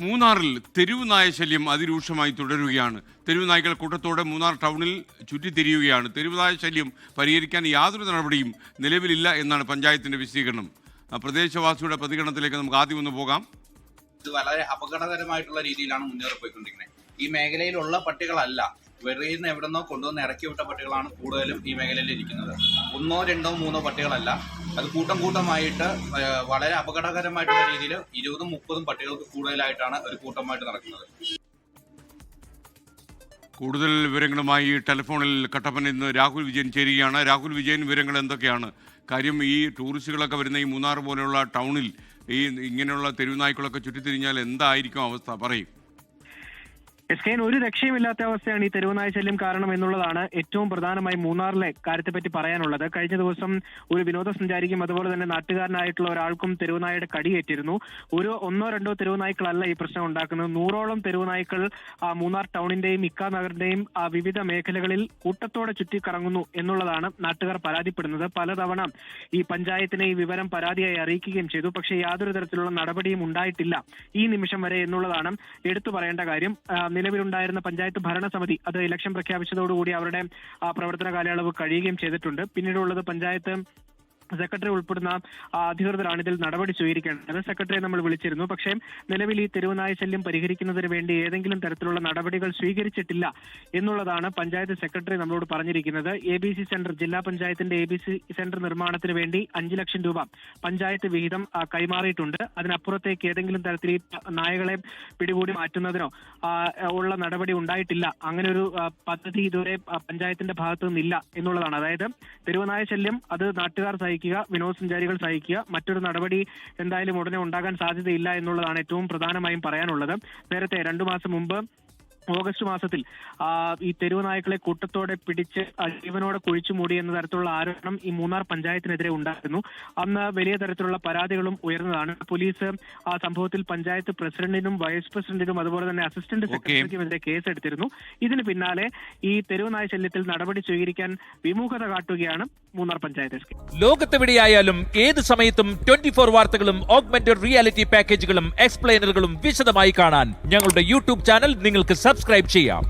മൂന്നാറിൽ തെരുവ് നായ ശല്യം അതിരൂക്ഷമായി തുടരുകയാണ്. തെരുവ് നായ്ക്കൾ കൂട്ടത്തോടെ മൂന്നാർ ടൗണിൽ ചുറ്റിത്തിരിയുകയാണ്. തെരുവ് നായ ശല്യം പരിഹരിക്കാൻ യാതൊരു നടപടിയും നിലവിലില്ല എന്നാണ് പഞ്ചായത്തിന്റെ വിശദീകരണം. പ്രദേശവാസിയുടെ പ്രതികരണത്തിലേക്ക് നമുക്ക് ആദ്യം ഒന്ന് പോകാം. ഇത് വളരെ അപകടകരമായിട്ടുള്ള രീതിയിലാണ് മുന്നേറിപ്പോയിക്കൊണ്ടിരിക്കുന്നത്. ഈ മേഖലയിലുള്ള പട്ടികളല്ല, വെളിയിൽ നിന്ന് എവിടെന്നോ കൊണ്ടുവന്ന് ഇറക്കി വിട്ട പട്ടികളാണ് കൂടുതലും ഈ മേഖലയിൽ ഇരിക്കുന്നത്. 1, 2, 3 പട്ടികളല്ല, അത് കൂട്ടമായിട്ട് വളരെ അപകടകരമായിട്ടുള്ള രീതിയിൽ 20, 30 പട്ടികൾക്ക് കൂടുതലായിട്ടാണ് ഒരു കൂട്ടമായിട്ട് നടക്കുന്നത്. കൂടുതൽ വിവരങ്ങളുമായി ടെലിഫോണിൽ കട്ടപ്പനയിൽ നിന്ന് രാഹുൽ വിജയൻ ചേരുകയാണ്. രാഹുൽ വിജയൻ, വിവരങ്ങൾ എന്തൊക്കെയാണ്? കാര്യം ഈ ടൂറിസ്റ്റുകളൊക്കെ വരുന്ന ഈ മൂന്നാർ പോലെയുള്ള ടൗണിൽ ഈ ഇങ്ങനെയുള്ള തെരുവ് നായ്ക്കളൊക്കെ ചുറ്റിത്തിരിഞ്ഞാൽ എന്തായിരിക്കും അവസ്ഥ? പറയും. എസ്കെൻ, ഒരു രക്ഷയുമില്ലാത്ത അവസ്ഥയാണ് ഈ തെരുവുനായ ശല്യം കാരണം എന്നുള്ളതാണ് ഏറ്റവും പ്രധാനമായി മൂന്നാറിലെ കാര്യത്തെപ്പറ്റി പറയാനുള്ളത്. കഴിഞ്ഞ ദിവസം ഒരു വിനോദസഞ്ചാരിക്കും അതുപോലെ തന്നെ നാട്ടുകാരനായിട്ടുള്ള ഒരാൾക്കും തെരുവുനായയുടെ കടിയേറ്റിരുന്നു. 1, 2 തെരുവുനായ്ക്കളല്ല ഈ പ്രശ്നം ഉണ്ടാക്കുന്നത്. 100ഓളം തെരുവുനായ്ക്കൾ മൂന്നാർ ടൗണിന്റെയും ഇക്ക നഗറിന്റെയും വിവിധ മേഖലകളിൽ കൂട്ടത്തോടെ ചുറ്റിക്കറങ്ങുന്നു എന്നുള്ളതാണ് നാട്ടുകാർ പരാതിപ്പെടുന്നത്. പലതവണ ഈ പഞ്ചായത്തിനെ ഈ വിവരം പരാതിയായി അറിയിക്കുകയും ചെയ്തു. പക്ഷേ യാതൊരു തരത്തിലുള്ള നടപടിയും ഉണ്ടായിട്ടില്ല ഈ നിമിഷം വരെ എന്നുള്ളതാണ് എടുത്തു പറയേണ്ട കാര്യം. നിലവിലുണ്ടായിരുന്ന പഞ്ചായത്ത് ഭരണസമിതി അത് ഇലക്ഷൻ പ്രഖ്യാപിച്ചതോടുകൂടി അവരുടെ പ്രവർത്തന കാലയളവ് കഴിയുകയും ചെയ്തിട്ടുണ്ട്. പിന്നീടുള്ളത് പഞ്ചായത്ത് സെക്രട്ടറി ഉൾപ്പെടുന്ന അധികൃതരാണ് ഇതിൽ നടപടി സ്വീകരിക്കേണ്ടത്. സെക്രട്ടറിയെ നമ്മൾ വിളിച്ചിരുന്നു. പക്ഷേ നിലവിൽ ഈ തെരുവുനായ ശല്യം പരിഹരിക്കുന്നതിന് വേണ്ടി ഏതെങ്കിലും തരത്തിലുള്ള നടപടികൾ സ്വീകരിച്ചിട്ടില്ല എന്നുള്ളതാണ് പഞ്ചായത്ത് സെക്രട്ടറി നമ്മളോട് പറഞ്ഞിരിക്കുന്നത്. ABC സെന്റർ, ജില്ലാ പഞ്ചായത്തിന്റെ ABC സെന്റർ നിർമ്മാണത്തിന് വേണ്ടി 5 ലക്ഷം രൂപ പഞ്ചായത്ത് വിഹിതം കൈമാറിയിട്ടുണ്ട്. അതിനപ്പുറത്തേക്ക് ഏതെങ്കിലും തരത്തിൽ ഈ നായകളെ പിടികൂടി മാറ്റുന്നതിനോ ഉള്ള നടപടി ഉണ്ടായിട്ടില്ല. അങ്ങനെ ഒരു പദ്ധതി ഇതുവരെ പഞ്ചായത്തിന്റെ ഭാഗത്തു നിന്നില്ല എന്നുള്ളതാണ്. അതായത് തെരുവുനായ ശല്യം അത് നാട്ടുകാർ വിനോദസഞ്ചാരികൾ സഹിക്കുക, മറ്റൊരു നടപടി എന്തായാലും ഉടനെ ഉണ്ടാകാൻ സാധ്യതയില്ല എന്നുള്ളതാണ് ഏറ്റവും പ്രധാനമായും പറയാനുള്ളത്. നേരത്തെ 2 മാസം മുമ്പ് ഓഗസ്റ്റ് മാസത്തിൽ ഈ തെരുവ് നായ്ക്കളെ കൂട്ടത്തോടെ പിടിച്ച് ജീവനോടെ കുഴിച്ചു മൂടി എന്ന തരത്തിലുള്ള ആരോപണം ഈ മൂന്നാർ പഞ്ചായത്തിനെതിരെ ഉണ്ടായിരുന്നു. അന്ന് വലിയ തരത്തിലുള്ള പരാതികളും ഉയർന്നതാണ്. പോലീസ് ആ സംഭവത്തിൽ പഞ്ചായത്ത് പ്രസിഡന്റിനും വൈസ് പ്രസിഡന്റിനും അതുപോലെ തന്നെ അസിസ്റ്റന്റ് സെക്രട്ടറിക്കുമെതിരെ കേസെടുത്തിരുന്നു. ഇതിന് പിന്നാലെ ഈ തെരുവ് നായ ശല്യത്തിൽ നടപടി സ്വീകരിക്കാൻ വിമുഖത കാട്ടുകയാണ് മൂന്നാർ പഞ്ചായത്ത്. ലോകത്തെവിടെയായാലും ഏത് സമയത്തും 24 വാർത്തകളും ഓഗ്മെന്റഡ് റിയാലിറ്റി പാക്കേജുകളും എക്സ്പ്ലെയിനറുകളും വിശദമായി കാണാൻ ഞങ്ങളുടെ യൂട്യൂബ് ചാനൽ നിങ്ങൾക്ക് സബ്സ്ക്രൈബ് ചെയ്യാം.